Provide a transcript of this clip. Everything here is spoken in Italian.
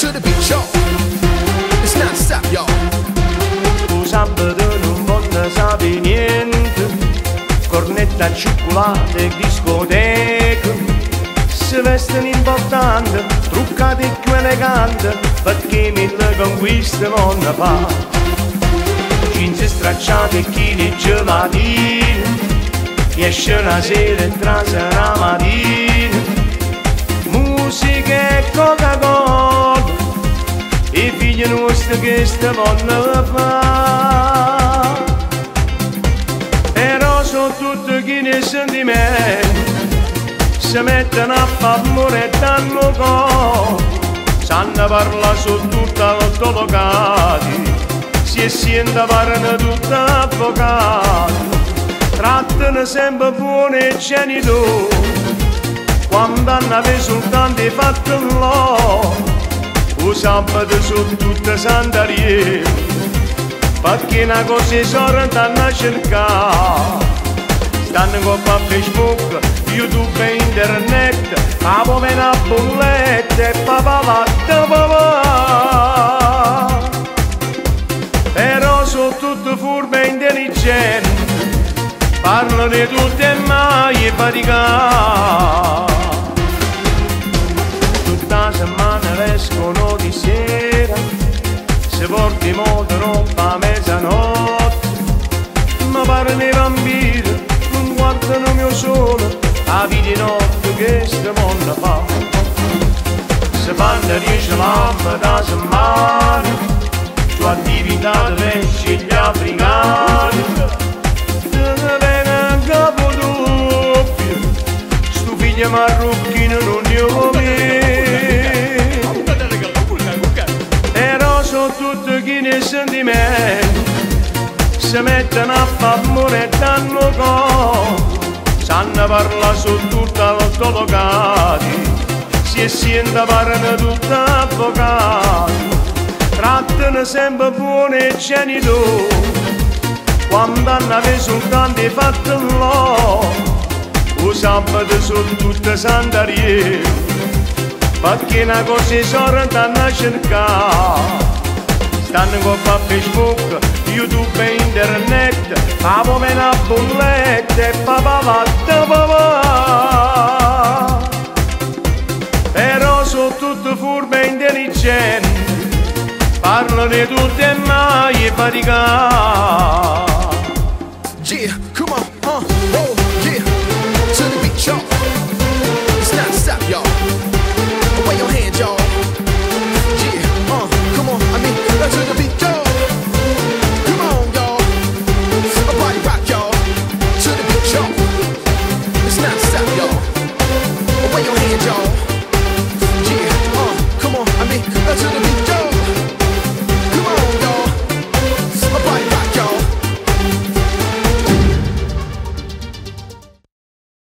to the beat, y'all. It's not stop, y'all. Tu sabato non voglio sapere niente, cornetta al cioccolato e discoteca. Si vestono importante, truccate più elegante, perché mille conquiste non ne fa. Jeans stracciati e chili gelatine, esce la sera e trasa la mattina. Musica e Coca-Cola, i figli nostri che stavano fa. Però sono tutti chi ne sentimenti, si mettono a favore e danno co. Sanno parlare su tutta l'ottolocati, si sente parlano tutti avvocati. Trattano sempre buoni i genitori, quando hanno risultati fatti loro. O sabato su tutte sandarie, perché una cosa sono danno a cercare. Stanno con Facebook, YouTube e internet, a come una bolletta e papà latte papà. Però sono tutti furbi e intelligenti, parlano di tutto e mai faticare. Tutta la settimana escono di sera, se porti moto roba a mezzanotte. Ma parlano i vampiri, non guardano mio sole, a vita di notte che sto mondo fa. Se fanno 10 lampe da settimana, tu attività di pesci gli africani. Figlio marrucchino non io però sono tutti chi ne sentimenti, si mettono a favore e danno co. Sanno parlare su tutta l'ottolocati, si sente parlano tutti avvocati. Trattano sempre buoni i genitori, quando hanno risultati fatti loro. O sabato su tutte sandarie, perché una cosa sono danno a cercare. Stanno con Facebook, YouTube e internet, a come una bolletta e papà latte papà. Però sono tutti furbi e intelligenti, parlano di tutto e mai faticare. Yeah, come on, whoa.